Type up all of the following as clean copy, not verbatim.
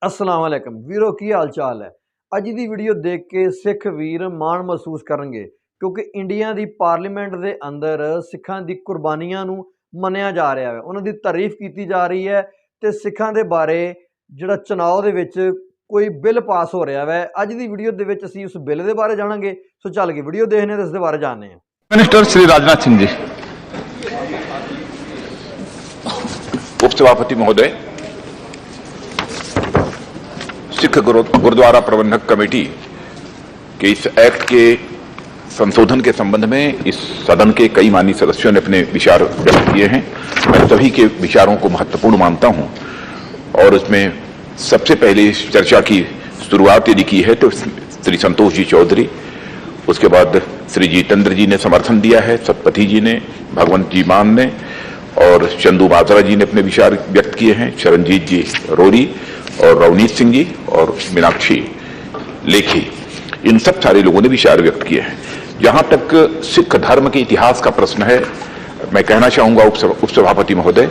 अस्सलाम वालेकुम वीरो की हाल चाल है। अज की वीडियो देख के सिख वीर माण महसूस करेंगे क्योंकि इंडिया की पार्लीमेंट के अंदर सिखां की कुर्बानियां नूं मन्निया जा रहा है, उन्होंने तारीफ की जा रही है तो सिखां के बारे जो चुनाव दे विच कोई बिल पास हो रहा है। अज की वीडियो दे विच असीं उस बिल के बारे जाणांगे। सो चल के वीडियो देखने तो इस बारे जानने हैं। मिनिस्टर श्री राजनाथ सिंह जी। उपसभापति महोदय, सिख गुरुद्वारा प्रबंधक कमेटी के इस एक्ट के संशोधन के संबंध में इस सदन के कई माननीय सदस्यों ने अपने विचार व्यक्त किए हैं। मैं सभी के विचारों को महत्वपूर्ण मानता हूं और उसमें सबसे पहले इस चर्चा की शुरुआत यदि की है तो श्री संतोष जी चौधरी, उसके बाद श्री जितेंद्र जी ने समर्थन दिया है, सतपथी जी ने, भगवंत जी मान ने और चंदू माजरा जी ने अपने विचार व्यक्त किए हैं, शरणजीत जी रोरी और रवनीत सिंह जी और मीनाक्षी लेखी, इन सब सारे लोगों ने विचार व्यक्त किए हैं। जहां तक सिख धर्म के इतिहास का प्रश्न है, मैं कहना चाहूंगा उपसभापति महोदय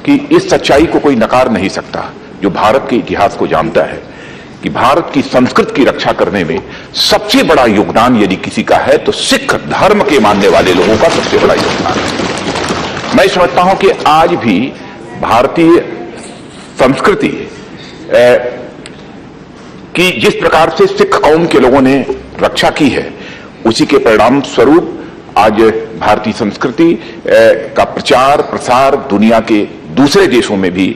कि इस सच्चाई को कोई नकार नहीं सकता जो भारत के इतिहास को जानता है कि भारत की संस्कृति की रक्षा करने में सबसे बड़ा योगदान यदि किसी का है तो सिख धर्म के मानने वाले लोगों का सबसे बड़ा योगदान है। मैं समझता हूं कि आज भी भारतीय संस्कृति की जिस प्रकार से सिख कौम के लोगों ने रक्षा की है, उसी के परिणाम स्वरूप आज भारतीय संस्कृति का प्रचार प्रसार दुनिया के दूसरे देशों में भी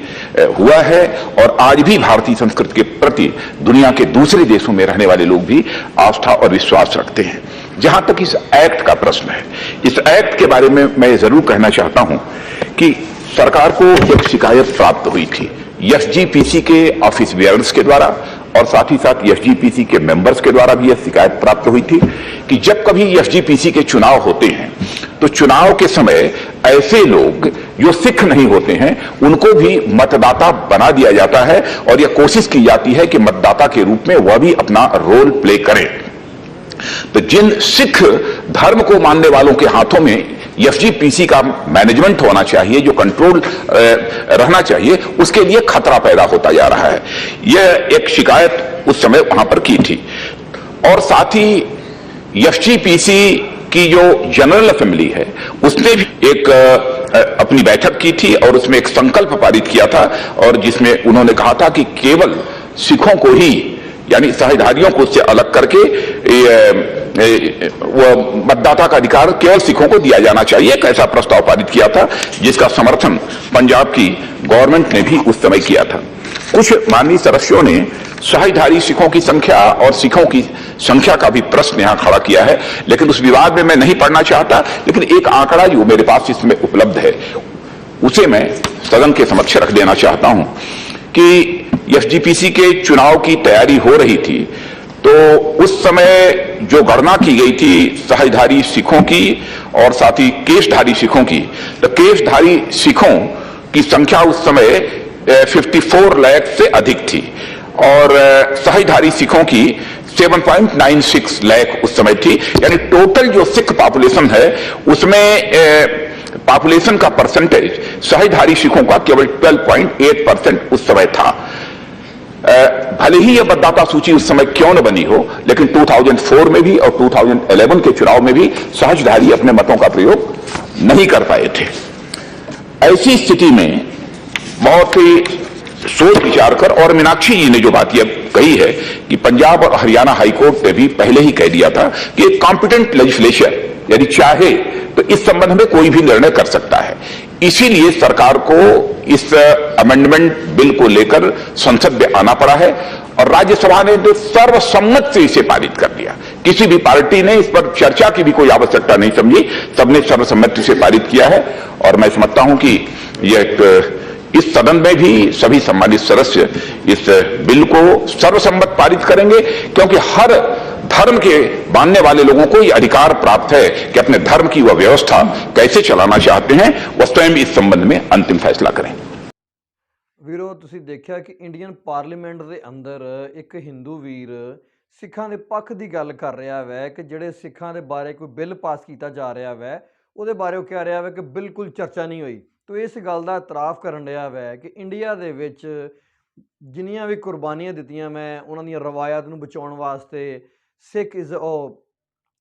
हुआ है और आज भी भारतीय संस्कृति के प्रति दुनिया के दूसरे देशों में रहने वाले लोग भी आस्था और विश्वास रखते हैं। जहां तक इस एक्ट का प्रश्न है, इस एक्ट के बारे में मैं जरूर कहना चाहता हूं कि सरकार को एक शिकायत प्राप्त हुई थी एसजीपीसी के ऑफिस बेयर्स के द्वारा और साथ ही साथ एसजीपीसी के मेंबर्स के द्वारा भी यह शिकायत प्राप्त हुई थी कि जब कभी एसजीपीसी के चुनाव होते हैं तो चुनाव के समय ऐसे लोग जो सिख नहीं होते हैं उनको भी मतदाता बना दिया जाता है और यह कोशिश की जाती है कि मतदाता के रूप में वह भी अपना रोल प्ले करें। तो जिन सिख धर्म को मानने वालों के हाथों में एसजीपीसी का मैनेजमेंट होना चाहिए, जो कंट्रोल रहना चाहिए, उसके लिए खतरा पैदा होता जा रहा है। यह एक शिकायत उस समय वहां पर की थी और साथ ही एसजीपीसी की जो जनरल असेंबली है उसने भी एक अपनी बैठक की थी और उसमें एक संकल्प पारित किया था और जिसमें उन्होंने कहा था कि केवल सिखों को ही, यानी सहधारियों को उससे अलग करके वो मतदाता का अधिकार केवल सिखों को दिया जाना चाहिए। एक ऐसा प्रस्ताव पारित किया था जिसका समर्थन पंजाब की गवर्नमेंट ने भी उस समय किया था। कुछ माननीय सदस्यों ने सहधारी सिखों की संख्या और सिखों की संख्या का भी प्रश्न यहां खड़ा किया है, लेकिन उस विवाद में मैं नहीं पढ़ना चाहता, लेकिन एक आंकड़ा जो मेरे पास इसमें उपलब्ध है उसे मैं सदन के समक्ष रख देना चाहता हूं कि एसजीपीसी के चुनाव की तैयारी हो रही थी तो उस समय जो गणना की गई थी सहधारी सिखों की और साथ ही केशधारी सिखों की, तो केशधारी सिखों की संख्या उस समय 54 लाख से अधिक थी और सहधारी सिखों की 7.96 लाख उस समय थी। यानी टोटल जो सिख पॉपुलेशन है उसमें पॉपुलेशन का परसेंटेज सहधारी सिखों का केवल 12.8% उस समय था। भले ही यह मतदाता सूची उस समय क्यों न बनी हो, लेकिन 2004 में भी और 2011 के चुनाव में भी सहजधारी अपने मतों का प्रयोग नहीं कर पाए थे। ऐसी स्थिति में बहुत ही सोच विचार कर, और मीनाक्षी जी ने जो बात यह कही है कि पंजाब और हरियाणा हाईकोर्ट ने भी पहले ही कह दिया था कि एक कॉम्पिटेंट लेजिस्लेचर यदि चाहे तो इस संबंध में कोई भी निर्णय कर सकता है। इसीलिए सरकार को इस अमेंडमेंट बिल को लेकर संसद में आना पड़ा है और राज्यसभा ने तो सर्वसम्मत से इसे पारित कर दिया। किसी भी पार्टी ने इस पर चर्चा की भी कोई आवश्यकता नहीं समझी, सबने सर्वसम्मति से पारित किया है और मैं समझता हूं कि यह इस सदन में भी सभी सम्मानित सदस्य इस बिल को सर्वसम्मत पारित करेंगे, क्योंकि हर धर्म के मानने वाले लोगों को यह अधिकार प्राप्त है कि अपने धर्म की वह व्यवस्था कैसे चलाना चाहते हैं वह स्वयं इस संबंध में अंतिम फैसला करें। वीरो, तुसीं देखिया कि इंडियन पार्लीमेंट के अंदर एक हिंदू वीर सिखां दे पक्ष की गल कर रहा है कि जिहड़े सिखां दे बारे कोई बिल पास किया जा रहा है उहदे बारे वो कह रहा है कि बिल्कुल चर्चा नहीं हुई। तो इस गल का इतराफ करन रहा है कि इंडिया दे विच ਜਿੰਨੀਆਂ ਵੀ ਕੁਰਬਾਨੀਆਂ ਦਿੱਤੀਆਂ ਮੈਂ ਉਹਨਾਂ ਦੀਆਂ ਰਵਾਇਤ ਨੂੰ ਬਚਾਉਣ ਵਾਸਤੇ,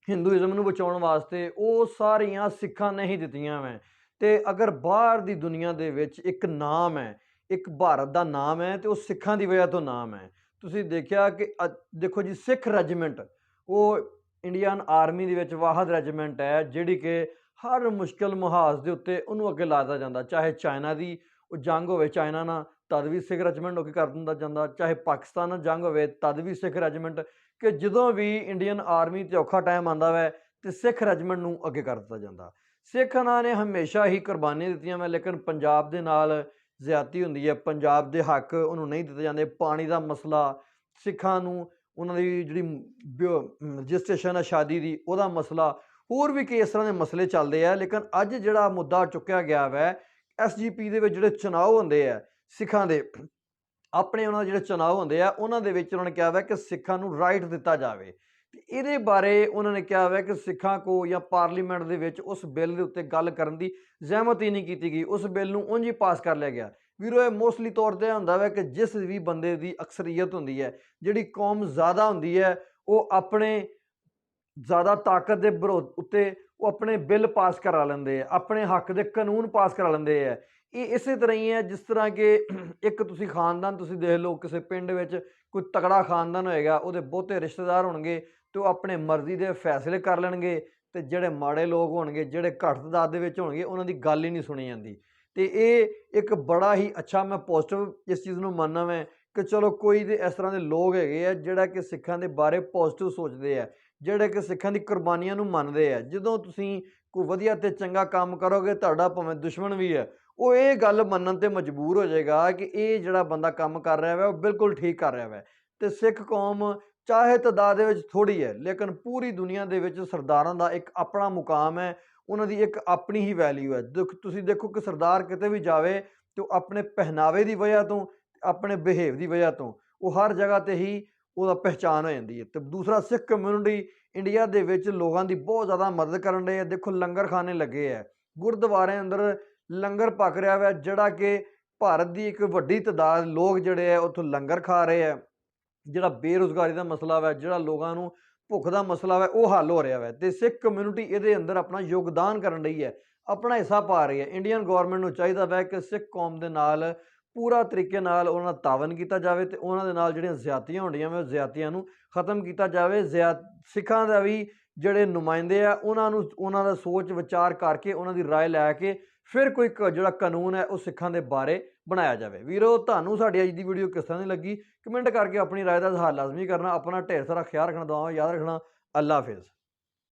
ਹਿੰਦੂਇਜ਼ਮ ਨੂੰ ਬਚਾਉਣ ਵਾਸਤੇ, ਉਹ ਸਾਰੀਆਂ ਸਿੱਖਾਂ ਨੇ ਹੀ ਦਿੱਤੀਆਂ ਮੈਂ। ਤੇ ਅਗਰ ਬਾਹਰ ਦੀ ਦੁਨੀਆ ਦੇ ਵਿੱਚ ਇੱਕ ਨਾਮ ਹੈ, ਇੱਕ ਭਾਰਤ ਦਾ ਨਾਮ ਹੈ, ਤੇ ਉਹ ਸਿੱਖਾਂ ਦੀ ਵਜ੍ਹਾ ਤੋਂ ਨਾਮ ਹੈ। ਤੁਸੀਂ ਦੇਖਿਆ ਕਿ ਦੇਖੋ ਜੀ, ਸਿੱਖ ਰੈਜੀਮੈਂਟ ਉਹ ਇੰਡੀਅਨ ਆਰਮੀ ਦੇ ਵਿੱਚ ਵਾਹਦ ਰੈਜੀਮੈਂਟ ਹੈ ਜਿਹੜੀ ਕਿ ਹਰ ਮੁਸ਼ਕਿਲ ਮੁਹਾਜ਼ ਦੇ ਉੱਤੇ ਉਹਨੂੰ ਅੱਗੇ ਲਾਇਆ ਜਾਂਦਾ। ਚਾਹੇ ਚਾਈਨਾ ਦੀ ਉਹ ਜੰਗ ਹੋਵੇ ਚਾਈਨਾ ਨਾਲ, ਤਦ ਵੀ ਸਿੱਖ ਰੈਜੀਮੈਂਟ ਹੋ ਕੇ ਕਰ ਦਿੰਦਾ ਜਾਂਦਾ। ਚਾਹੇ ਪਾਕਿਸਤਾਨ ਨਾਲ ਜੰਗ ਹੋਵੇ ਤਦ ਵੀ ਸਿੱਖ ਰੈਜੀਮੈਂਟ, ਕਿ ਜਦੋਂ ਵੀ ਇੰਡੀਅਨ ਆਰਮੀ 'ਤੇ ਔਖਾ ਟਾਈਮ ਆਉਂਦਾ ਵੈ ਤੇ ਸਿੱਖ ਰੈਜੀਮੈਂਟ ਨੂੰ ਅੱਗੇ ਕਰ ਦਿੱਤਾ ਜਾਂਦਾ। ਸਿੱਖਾਂ ਨੇ ਹਮੇਸ਼ਾ ਹੀ ਕੁਰਬਾਨੀਆਂ ਦਿੱਤੀਆਂ ਮੈਂ, ਲੇਕਿਨ ਪੰਜਾਬ ਦੇ ਨਾਲ ਜ਼ਿਆਦਤੀ ਹੁੰਦੀ ਹੈ। ਪੰਜਾਬ ਦੇ ਹੱਕ ਉਹਨੂੰ ਨਹੀਂ ਦਿੱਤੇ ਜਾਂਦੇ। ਪਾਣੀ ਦਾ ਮਸਲਾ, ਸਿੱਖਾਂ ਨੂੰ ਉਹਨਾਂ ਦੀ ਜਿਹੜੀ ਰਜਿਸਟ੍ਰੇਸ਼ਨ ਹੈ ਸ਼ਾਦੀ ਦੀ, ਉਹਦਾ ਮਸਲਾ, ਹੋਰ ਵੀ ਕਈ ਇਸ ਤਰ੍ਹਾਂ ਦੇ ਮਸਲੇ ਚੱਲਦੇ ਆ। ਲੇਕਿਨ ਅੱਜ ਜਿਹੜਾ ਮੁੱਦਾ ਚੁੱਕਿਆ ਗਿਆ ਵੈ, SGP ਦੇ ਵਿੱਚ ਜਿਹੜੇ ਚੁਣਾਵ ਹੁੰਦੇ ਆ ਸਿੱਖਾਂ ਦੇ, ਆਪਣੇ ਉਹਨਾਂ ਦੇ ਜਿਹੜੇ ਚੁਣਾਵ ਹੁੰਦੇ ਆ ਉਹਨਾਂ ਦੇ ਵਿੱਚ ਉਹਨਾਂ ਨੇ ਕਿਹਾ ਵੈ ਕਿ ਸਿੱਖਾਂ ਨੂੰ ਰਾਈਟ ਦਿੱਤਾ ਜਾਵੇ। ਤੇ ਇਹਦੇ ਬਾਰੇ ਉਹਨਾਂ ਨੇ ਕਿਹਾ ਵੈ ਕਿ ਸਿੱਖਾਂ ਕੋ ਜਾਂ ਪਾਰਲੀਮੈਂਟ ਦੇ ਵਿੱਚ ਉਸ ਬਿੱਲ ਦੇ ਉੱਤੇ ਗੱਲ ਕਰਨ ਦੀ ਜ਼ਹਿਮਤ ਨਹੀਂ ਕੀਤੀ ਗਈ। ਉਸ ਬਿੱਲ ਨੂੰ ਉਂਝ ਹੀ ਪਾਸ ਕਰ ਲਿਆ ਗਿਆ। ਵੀਰੋ, ਇਹ ਮੋਸਟਲੀ ਤੌਰ 'ਤੇ ਹੁੰਦਾ ਵੈ ਕਿ ਜਿਸ ਵੀ ਬੰਦੇ ਦੀ ਅਕਸਰੀਅਤ ਹੁੰਦੀ ਹੈ, ਜਿਹੜੀ ਕੌਮ ਜ਼ਿਆਦਾ ਹੁੰਦੀ ਹੈ, ਉਹ ਆਪਣੇ ਜ਼ਿਆਦਾ ਤਾਕਤ ਦੇ ਉੱਤੇ ਉਹ ਆਪਣੇ ਬਿੱਲ ਪਾਸ ਕਰਾ ਲੈਂਦੇ ਆ, ਆਪਣੇ ਹੱਕ ਦੇ ਕਾਨੂੰਨ ਪਾਸ ਕਰਾ ਲੈਂਦੇ ਆ। ਇਹ ਇਸੇ ਤਰ੍ਹਾਂ ਹੀ ਹੈ ਜਿਸ ਤਰ੍ਹਾਂ ਕਿ ਇੱਕ ਤੁਸੀਂ ਖਾਨਦਾਨ ਤੁਸੀਂ ਦੇਖ ਲਓ, ਕਿਸੇ ਪਿੰਡ ਵਿੱਚ ਕੋਈ ਤਕੜਾ ਖਾਨਦਾਨ ਹੋਏਗਾ, ਉਹਦੇ ਬਹੁਤੇ ਰਿਸ਼ਤੇਦਾਰ ਹੋਣਗੇ ਤੇ ਉਹ ਆਪਣੇ ਮਰਜ਼ੀ ਦੇ ਫੈਸਲੇ ਕਰ ਲੈਣਗੇ, ਤੇ ਜਿਹੜੇ ਮਾੜੇ ਲੋਕ ਹੋਣਗੇ, ਜਿਹੜੇ ਘੱਟ ਤਾਦਾਦ ਦੇ ਵਿੱਚ ਹੋਣਗੇ, ਉਹਨਾਂ ਦੀ ਗੱਲ ਹੀ ਨਹੀਂ ਸੁਣੀ ਜਾਂਦੀ। ਤੇ ਇਹ ਇੱਕ ਬੜਾ ਹੀ ਅੱਛਾ, ਮੈਂ ਪੋਜ਼ਿਟਿਵ ਇਸ ਚੀਜ਼ ਨੂੰ ਮੰਨਦਾ ਮੈਂ ਕਿ ਚਲੋ ਕੋਈ ਦੇ ਇਸ ਤਰ੍ਹਾਂ ਦੇ ਲੋਕ ਹੈਗੇ ਆ ਜਿਹੜਾ ਕਿ ਸਿੱਖਾਂ ਦੇ ਬਾਰੇ ਪੋਜ਼ਿਟਿਵ ਸੋਚਦੇ ਆ, ਜਿਹੜੇ ਕਿ ਸਿੱਖਾਂ ਦੀ ਕੁਰਬਾਨੀਆਂ ਨੂੰ ਮੰਨਦੇ ਆ। ਜਦੋਂ ਤੁਸੀਂ ਕੋਈ ਵਧੀਆ ਤੇ ਚੰਗਾ ਕੰਮ ਕਰੋਗੇ, ਤੁਹਾਡਾ ਭਾਵੇਂ ਦੁਸ਼ਮਣ ਵੀ ਹੈ, ਉਹ ਇਹ ਗੱਲ ਮੰਨਣ ਤੇ ਮਜਬੂਰ ਹੋ ਜਾਏਗਾ ਕਿ ਇਹ ਜਿਹੜਾ ਬੰਦਾ ਕੰਮ ਕਰ ਰਿਹਾ ਵਾ ਉਹ ਬਿਲਕੁਲ ਠੀਕ ਕਰ ਰਿਹਾ ਵਾ। ਤੇ ਸਿੱਖ ਕੌਮ ਚਾਹੇ ਤਾਦਾਦ ਦੇ ਵਿੱਚ ਥੋੜ੍ਹੀ ਹੈ, ਲੇਕਿਨ ਪੂਰੀ ਦੁਨੀਆ ਦੇ ਵਿੱਚ ਸਰਦਾਰਾਂ ਦਾ ਇੱਕ ਆਪਣਾ ਮੁਕਾਮ ਹੈ, ਉਹਨਾਂ ਦੀ ਇੱਕ ਆਪਣੀ ਹੀ ਵੈਲਿਊ ਹੈ। ਤੁਸੀਂ ਦੇਖੋ ਕਿ ਸਰਦਾਰ ਕਿਤੇ ਵੀ ਜਾਵੇ ਤੇ ਉਹ ਆਪਣੇ ਪਹਿਨਾਵੇ ਦੀ ਵਜ੍ਹਾ ਤੋਂ, ਆਪਣੇ ਬਿਹੇਵ ਦੀ ਵਜ੍ਹਾ ਤੋਂ ਉਹ ਹਰ ਜਗ੍ਹਾ 'ਤੇ ਹੀ ਉਹਦਾ ਪਹਿਚਾਣ ਹੋ ਜਾਂਦੀ ਹੈ। ਤੇ ਦੂਸਰਾ, ਸਿੱਖ ਕਮਿਊਨਿਟੀ ਇੰਡੀਆ ਦੇ ਵਿੱਚ ਲੋਕਾਂ ਦੀ ਬਹੁਤ ਜ਼ਿਆਦਾ ਮਦਦ ਕਰਨ ਰਹੇ ਆ। ਦੇਖੋ, ਲੰਗਰਖਾਨੇ ਲੱਗੇ ਹੈ, ਗੁਰਦੁਆਰਿਆਂ ਅੰਦਰ ਲੰਗਰ ਪੱਕ ਰਿਹਾ ਵਾ, ਜਿਹੜਾ ਕਿ ਭਾਰਤ ਦੀ ਇੱਕ ਵੱਡੀ ਤਾਦਾਦ ਲੋਕ ਜਿਹੜੇ ਆ ਉੱਥੋਂ ਲੰਗਰ ਖਾ ਰਹੇ ਆ। ਜਿਹੜਾ ਬੇਰੁਜ਼ਗਾਰੀ ਦਾ ਮਸਲਾ ਵਾ, ਜਿਹੜਾ ਲੋਕਾਂ ਨੂੰ ਭੁੱਖ ਦਾ ਮਸਲਾ ਵਾ, ਉਹ ਹੱਲ ਹੋ ਰਿਹਾ ਵਾ। ਤੇ ਸਿੱਖ ਕਮਿਊਨਿਟੀ ਇਹਦੇ ਅੰਦਰ ਆਪਣਾ ਯੋਗਦਾਨ ਕਰਨ ਰਹੀ ਹੈ, ਆਪਣਾ ਹਿੱਸਾ ਪਾ ਰਹੀ ਹੈ। ਇੰਡੀਅਨ ਗੌਰਮੈਂਟ ਨੂੰ ਚਾਹੀਦਾ ਵਾ ਕਿ ਸਿੱਖ ਕੌਮ ਦੇ ਨਾਲ ਪੂਰਾ ਤਰੀਕੇ ਨਾਲ ਉਹਨਾਂ ਦਾ ਤਾਵਨ ਕੀਤਾ ਜਾਵੇ ਤੇ ਉਹਨਾਂ ਦੇ ਨਾਲ ਜਿਹੜੀਆਂ ਜ਼ਿਆਦਤੀਆਂ ਹੁੰਦੀਆਂ ਵਾ, ਜ਼ਿਆਦਤੀਆਂ ਨੂੰ ਖਤਮ ਕੀਤਾ ਜਾਵੇ। ਸਿੱਖਾਂ ਦਾ ਵੀ ਜਿਹੜੇ ਨੁਮਾਇੰਦੇ ਆ, ਉਹਨਾਂ ਨੂੰ ਉਹਨਾਂ ਦਾ ਸੋਚ ਵਿਚਾਰ ਕਰਕੇ ਉਹਨਾਂ ਦੀ ਰਾਏ ਲੈ ਕੇ ਫਿਰ ਕੋਈ ਜਿਹੜਾ ਕਾਨੂੰਨ ਹੈ ਉਹ ਸਿੱਖਾਂ ਦੇ ਬਾਰੇ ਬਣਾਇਆ ਜਾਵੇ। ਵੀਰੋ, ਤੁਹਾਨੂੰ ਸਾਡੀ ਅੱਜ ਦੀ ਵੀਡੀਓ ਕਿਸ ਤਰ੍ਹਾਂ ਦੀ ਲੱਗੀ, ਕਮੈਂਟ ਕਰਕੇ ਆਪਣੀ ਰਾਏ ਦਾ ਇਜ਼ਹਾਰ ਲਾਜ਼ਮੀ ਕਰਨਾ। ਆਪਣਾ ਢੇਰ ਸਾਰਾ ਖਿਆਲ ਰੱਖਣਾ, ਦੁਆਵਾਂ ਯਾਦ ਰੱਖਣਾ। ਅੱਲਾ ਹਾਫਿਜ਼।